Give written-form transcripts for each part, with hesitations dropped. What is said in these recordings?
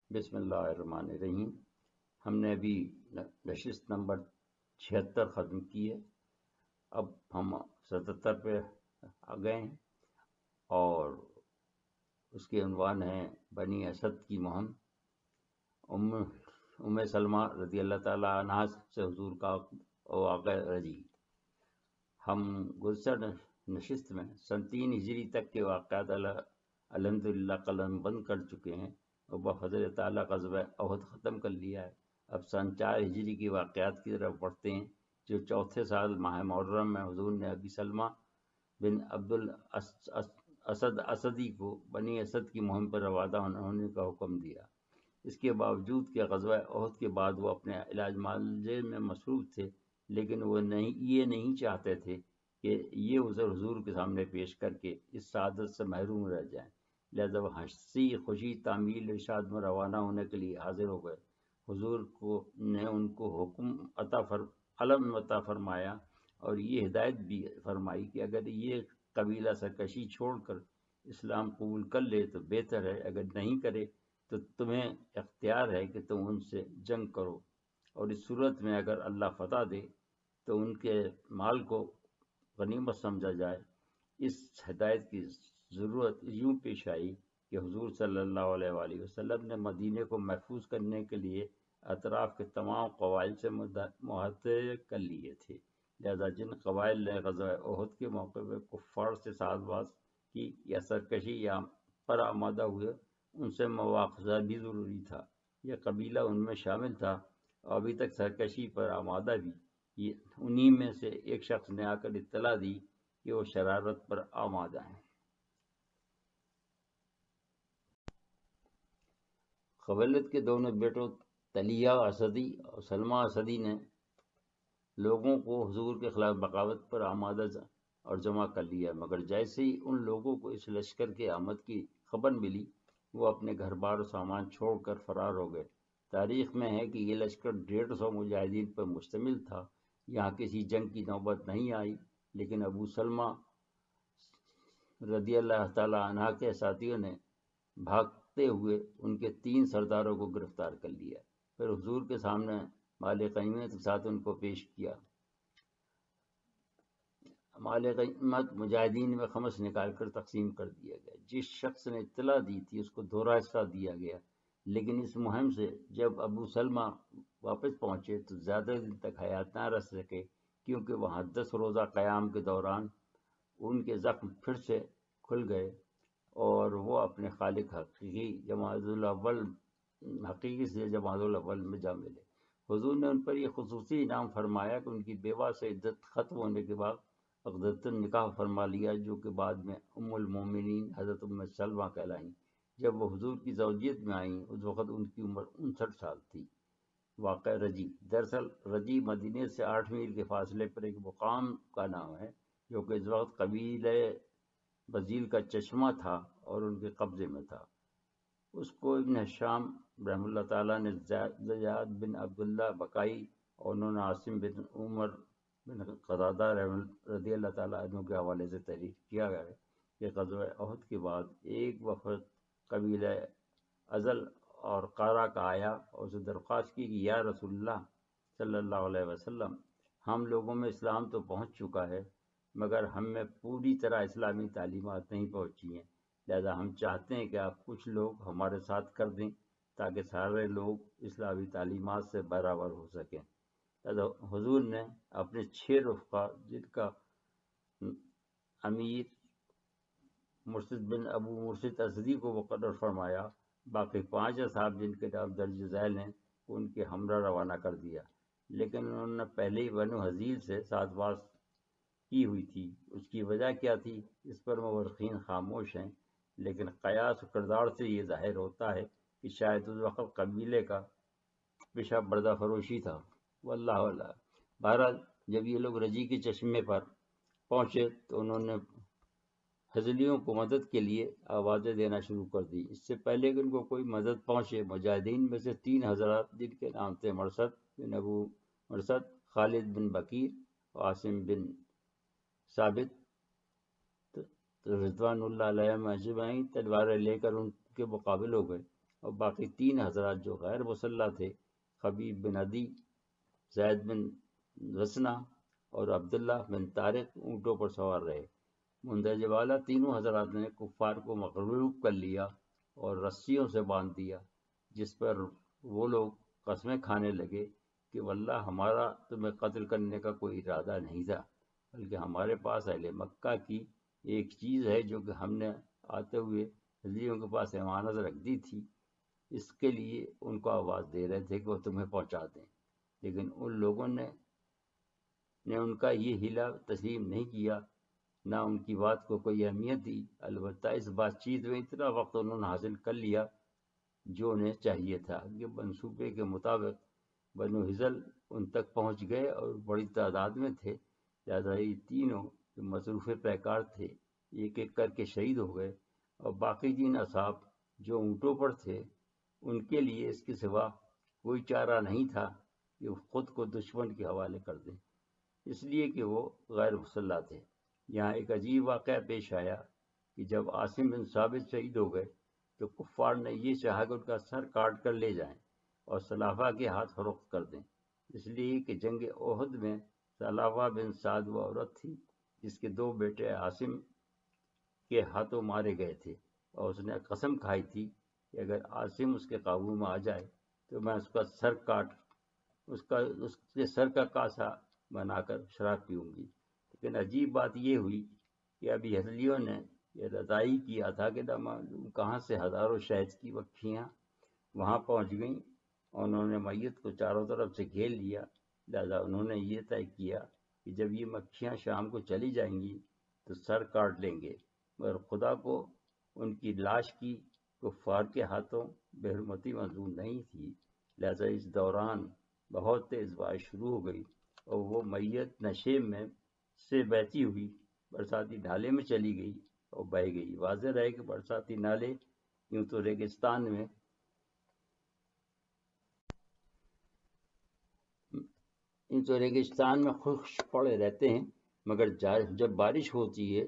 بسم اللہ الرحمن الرحیم۔ ہم نے ابھی نشست نمبر 76 ختم کی ہے، اب ہم 77 پہ آ گئے ہیں، اور اس کے عنوان ہے بنی اسد کی مہم۔ ام سلمہ رضی اللہ تعالیٰ عنہ سے حضور کا واقعہ رجی۔ ہم گزشتہ نشست میں سن 3 ہجری تک کے واقعات الحمدللہ قلم بند کر چکے ہیں اور بفضل تعالیٰ غزوہ احد ختم کر لیا ہے۔ اب سن 4 ہجری کے واقعات کی طرف بڑھتے ہیں، جو چوتھے سال ماہ محرم میں حضور نے ابی سلمہ بن عبد الاسد اسدی کو بنی اسد کی مہم پر روانہ ہونے کا حکم دیا۔ اس کے باوجود کہ غزوہ احد کے بعد وہ اپنے علاج معالجے میں مصروف تھے، لیکن وہ یہ نہیں چاہتے تھے کہ یہ عذر حضور کے سامنے پیش کر کے اس سعادت سے محروم رہ جائیں، لہذا وہ ہنسی خوشی تعمیل ارشاد میں روانہ ہونے کے لیے حاضر ہو گئے۔ حضور نے ان کو علم عطا فرمایا اور یہ ہدایت بھی فرمائی کہ اگر یہ قبیلہ سرکشی چھوڑ کر اسلام قبول کر لے تو بہتر ہے، اگر نہیں کرے تو تمہیں اختیار ہے کہ تم ان سے جنگ کرو، اور اس صورت میں اگر اللہ فتح دے تو ان کے مال کو غنیمت سمجھا جائے۔ اس ہدایت کی ضرورت یوں پیش آئی کہ حضور صلی اللہ علیہ وآلہ وسلم نے مدینے کو محفوظ کرنے کے لیے اطراف کے تمام قبائل سے معاہدے کر لیے تھے، لہذا جن قبائل نے غزوہ احد کے موقع پہ کفار سے ساز باز کی یا سرکشی یا پر آمادہ ہوئے، ان سے مواخذہ بھی ضروری تھا۔ یہ قبیلہ ان میں شامل تھا اور ابھی تک سرکشی پر آمادہ بھی۔ انہی میں سے ایک شخص نے آ کر اطلاع دی کہ وہ شرارت پر آمادہ ہیں۔ خویلد کے دونوں بیٹوں طلیحہ اسدی اور سلمہ اسدی نے لوگوں کو حضور کے خلاف بغاوت پر آمادہ اور جمع کر لیا، مگر جیسے ہی ان لوگوں کو اس لشکر کے آمد کی خبر ملی، وہ اپنے گھر بار و سامان چھوڑ کر فرار ہو گئے۔ تاریخ میں ہے کہ یہ لشکر 150 مجاہدین پر مشتمل تھا۔ یہاں کسی جنگ کی نوبت نہیں آئی، لیکن ابو سلمہ رضی اللہ تعالیٰ عنہ کے ساتھیوں نے بھاگتے ہوئے ان کے 3 سرداروں کو گرفتار کر لیا، پھر حضور کے سامنے مال غنیمت کے ساتھ ان کو پیش کیا۔ مال غنیمت مجاہدین میں خمس نکال کر تقسیم کر دیا گیا۔ جس شخص نے اطلاع دی تھی اس کو دوہرا حصہ دیا گیا، لیکن اس مہم سے جب ابو سلمہ واپس پہنچے تو زیادہ دن تک حیات نہ رہ سکے، کیونکہ وہاں 10 روزہ قیام کے دوران ان کے زخم پھر سے کھل گئے اور وہ اپنے خالق حقیقی سے جمادی الاول میں جا ملے۔ حضور نے ان پر یہ خصوصی انعام فرمایا کہ ان کی بیوہ سے عدت ختم ہونے کے بعد عقدۃ النکاح فرما لیا، جو کہ بعد میں ام المومنین حضرت ام سلمہ کہلائیں۔ جب وہ حضور کی زوجیت میں آئیں، اس وقت ان کی عمر 59 سال تھی۔ واقع رجی۔ دراصل رجی مدینے سے 8 میل کے فاصلے پر ایک مقام کا نام ہے، جو کہ اس وقت قبیلہ بزیل کا چشمہ تھا اور ان کے قبضے میں تھا۔ اس کو ابن ہشام رحمہ اللہ تعالیٰ نے زیاد بن عبداللہ بکائی اور انہوں نے عاصم بن عمر بن قتادہ رضی اللہ تعالیٰ عنہ کے حوالے سے تحریر کیا گیا ہے کہ غزوہ احد کے بعد ایک وفد قبیلہ ازل اور قارہ کا آیا اور اسے درخواست کی کہ یا رسول اللہ صلی اللہ علیہ وسلم، ہم لوگوں میں اسلام تو پہنچ چکا ہے، مگر ہم میں پوری طرح اسلامی تعلیمات نہیں پہنچی ہیں، لہذا ہم چاہتے ہیں کہ آپ کچھ لوگ ہمارے ساتھ کر دیں تاکہ سارے لوگ اسلامی تعلیمات سے برابر ہو سکیں۔ حضور نے اپنے 6 رفقا، جن کا امیر مرشد بن ابو مرشد اسدی کو مقرر فرمایا، باقی 5 اصحاب جن کے نام درج ذیل ہیں ان کے ہمراہ روانہ کر دیا، لیکن انہوں نے پہلے ہی بنو حذیل سے ساز باز کی ہوئی تھی۔ اس کی وجہ کیا تھی، اس پر مورخین خاموش ہیں، لیکن قیاس و کردار سے یہ ظاہر ہوتا ہے کہ شاید اس وقت قبیلے کا پیشہ بردہ فروشی تھا، واللہ اعلم۔ بہرحال جب یہ لوگ رجی کے چشمے پر پہنچے تو انہوں نے حضلیوں کو مدد کے لیے آوازیں دینا شروع کر دی۔ اس سے پہلے کہ ان کو کوئی مدد پہنچے، مجاہدین میں سے 3 حضرات، جن کے نام تھے مرثد بن ابو مرثد، خالد بن بکیر اور عاصم بن ثابت، رضوان اللہ علیہم اجمعین، تلواریں لے کر ان کے مقابل ہو گئے اور باقی 3 حضرات جو غیر مسلح تھے، خبیب بن عدی، زید بن رسنا اور عبداللہ بن طارق، اونٹوں پر سوار رہے۔ مندرجہ بالا تینوں حضرات نے کفار کو مغلوب کر لیا اور رسیوں سے باندھ دیا، جس پر وہ لوگ قسمیں کھانے لگے کہ واللہ ہمارا تمہیں قتل کرنے کا کوئی ارادہ نہیں تھا، بلکہ ہمارے پاس اہل مکہ کی ایک چیز ہے جو کہ ہم نے آتے ہوئے حضریوں کے پاس امانت رکھ دی تھی، اس کے لیے ان کو آواز دے رہے تھے کہ وہ تمہیں پہنچا دیں، لیکن ان لوگوں نے ان کا یہ حیلہ تسلیم نہیں کیا، نہ ان کی بات کو کوئی اہمیت دی۔ البتہ اس بات چیت میں اتنا وقت انہوں نے حاصل کر لیا جو انہیں چاہیے تھا کہ منصوبے کے مطابق بنو ہزل ان تک پہنچ گئے اور بڑی تعداد میں تھے، لہٰذا یہ تینوں جو مصروف پیکار تھے ایک ایک کر کے شہید ہو گئے، اور باقی جن اصحاب جو اونٹوں پر تھے ان کے لیے اس کے سوا کوئی چارہ نہیں تھا کہ خود کو دشمن کے حوالے کر دیں، اس لیے کہ وہ غیر مسلح تھے۔ یہاں ایک عجیب واقعہ پیش آیا کہ جب عاصم بن ثابت شہید ہو گئے تو کفار نے یہ چاہا کہ ان کا سر کاٹ کر لے جائیں اور سلافہ کے ہاتھ فروخت کر دیں، اس لیے کہ جنگ احد میں سلافہ بن سعد وہ عورت تھی جس کے 2 بیٹے عاصم کے ہاتھوں مارے گئے تھے، اور اس نے قسم کھائی تھی کہ اگر عاصم اس کے قابو میں آ جائے تو میں اس کے سر کا کاسا بنا کر شراب پیوں گی۔ لیکن عجیب بات یہ ہوئی کہ ابھی ہذلیوں نے یہ رضائی کیا تھا کہ معلوم کہاں سے ہزاروں شہد کی مکھیاں وہاں پہنچ گئیں، اور انہوں نے میت کو چاروں طرف سے گھیر لیا، لہذا انہوں نے یہ طے کیا کہ جب یہ مکھیاں شام کو چلی جائیں گی تو سر کاٹ لیں گے، مگر خدا کو ان کی لاش کی کفار کے ہاتھوں بے حرمتی منظور نہیں تھی، لہذا اس دوران بہت تیز بارش شروع ہو گئی اور وہ میت نشے میں سے بہتی ہوئی برساتی نالے میں چلی گئی اور بہہ گئی۔ واضح رہے کہ برساتی نالے یوں تو ریگستان میں خشک پڑے رہتے ہیں، مگر جب بارش ہوتی ہے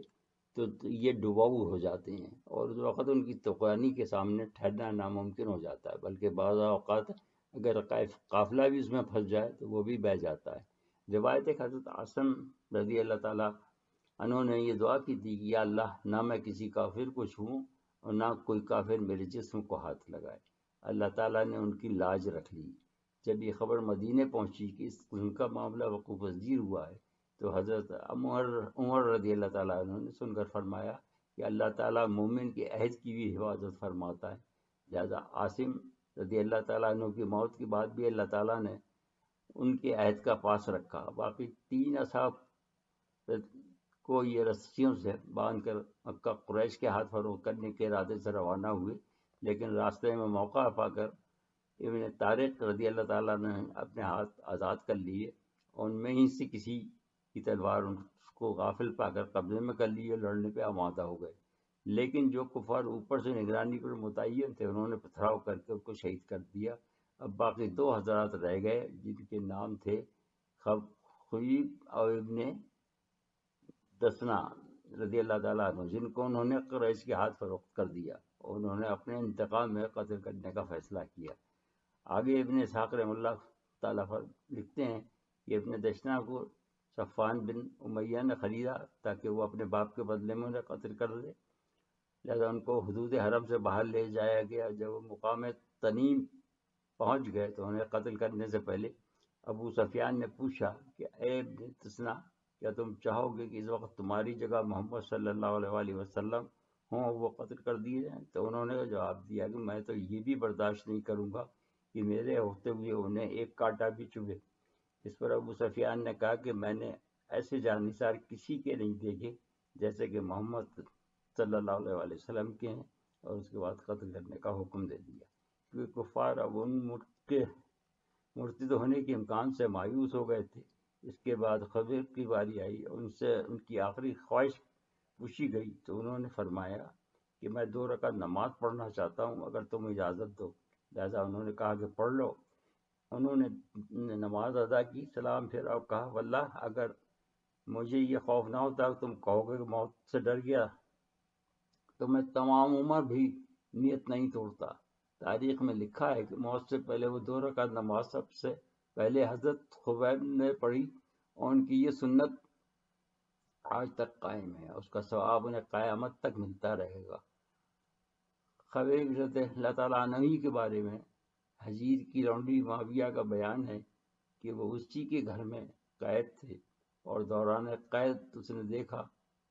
تو یہ ڈباؤ ہو جاتے ہیں اور اس وقت ان کی طوفانی کے سامنے ٹھہرنا ناممکن ہو جاتا ہے، بلکہ بعض اوقات اگر قافلہ بھی اس میں پھنس جائے تو وہ بھی بہہ جاتا ہے۔ روایت حضرت عاصم رضی اللہ تعالیٰ عنہ نے یہ دعا کی تھی کہ یا اللہ، نہ میں کسی کافر کو چھوؤں اور نہ کوئی کافر میرے جسم کو ہاتھ لگائے۔ اللہ تعالیٰ نے ان کی لاج رکھ لی۔ جب یہ خبر مدینے پہنچی کہ اس قسم کا معاملہ وقوع پذیر ہوا ہے تو حضرت عمر رضی اللہ تعالیٰ عنہ نے سن کر فرمایا کہ اللہ تعالیٰ مومن کے عہد کی بھی حفاظت فرماتا ہے، لہذا عاصم رضی اللہ تعالیٰ عنہ کی موت کے بعد بھی اللہ تعالیٰ نے ان کے عہد کا پاس رکھا۔ باقی 3 اصحاب کو یہ رسیوں سے باندھ کر مکہ قریش کے ہاتھ فروخت کرنے کے ارادے سے روانہ ہوئے، لیکن راستے میں موقع پا کر ابن طارق رضی اللہ تعالیٰ نے اپنے ہاتھ آزاد کر لیے اور ان میں ہی سے کسی کی تلوار اس کو غافل پا کر قبضے میں کر لی اور لڑنے پہ آمادہ ہو گئے، لیکن جو کفار اوپر سے نگرانی پر متعین تھے انہوں نے پتھراؤ کر کے ان کو شہید کر دیا۔ اب باقی 2 حضرات رہ گئے جن کے نام تھے خبیب اور ابن دسنا رضی اللہ تعالیٰ عنہ، جن کو انہوں نے قریش کے ہاتھ فروخت کر دیا اور انہوں نے اپنے انتقام میں قتل کرنے کا فیصلہ کیا۔ آگے ابن اسحاق رحمہ اللہ تعالیٰ لکھتے ہیں کہ ابن دشنا کو صفوان بن امیہ نے خریدا تاکہ وہ اپنے باپ کے بدلے میں انہیں قتل کر دے، لہذا ان کو حدود حرم سے باہر لے جایا گیا۔ جب وہ مقام تنیم پہنچ گئے تو انہیں قتل کرنے سے پہلے ابو سفیان نے پوچھا کہ اے ابن دسنا، کیا تم چاہو گے کہ اس وقت تمہاری جگہ محمد صلی اللہ علیہ وآلہ وسلم ہوں اور وہ قتل کر دیے جائیں؟ تو انہوں نے جواب دیا کہ میں تو یہ بھی برداشت نہیں کروں گا کہ میرے ہوتے ہوئے انہیں ایک کانٹا بھی چبھے۔ اس پر ابو سفیان نے کہا کہ میں نے ایسے جانثار کسی کے نہیں دیکھے جیسے کہ محمد صلی اللہ علیہ وآلہ وسلم کے ہیں، اور اس کے بعد قتل کرنے کا حکم دے دیا، کیونکہ کفار اب ان مرتد ہونے کے امکان سے مایوس ہو گئے تھے۔ اس کے بعد خضر کی باری آئی، ان سے ان کی آخری خواہش پوچھی گئی تو انہوں نے فرمایا کہ میں 2 رکعت نماز پڑھنا چاہتا ہوں اگر تم اجازت دو، لہذا انہوں نے کہا کہ پڑھ لو۔ انہوں نے نماز ادا کی، سلام پھیرا اور کہا واللہ اگر مجھے یہ خوف نہ ہوتا کہ تم کہو گے کہ موت سے ڈر گیا تو میں تمام عمر بھی نیت نہیں توڑتا۔ تاریخ میں لکھا ہے کہ موت سے پہلے وہ 2 رکعت نماز سب سے پہلے حضرت خبیب نے پڑھی، اور ان کی یہ سنت آج تک قائم ہے، اس کا ثواب انہیں قیامت تک ملتا رہے گا۔ خبیب حضرت اللہ تعالیٰ عنہ کے بارے میں حجیر کی لونڈی معاویہ کا بیان ہے کہ وہ اسی کے گھر میں قید تھے، اور دوران قید اس نے دیکھا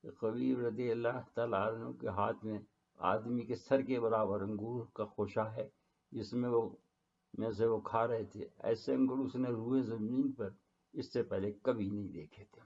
کہ خبیب رضی اللہ تعالیٰ عنہ کے ہاتھ میں آدمی کے سر کے برابر انگور کا خوشہ ہے، جس میں سے وہ کھا رہے تھے۔ ایسے انگور اس نے روئے زمین پر اس سے پہلے کبھی نہیں دیکھے تھے۔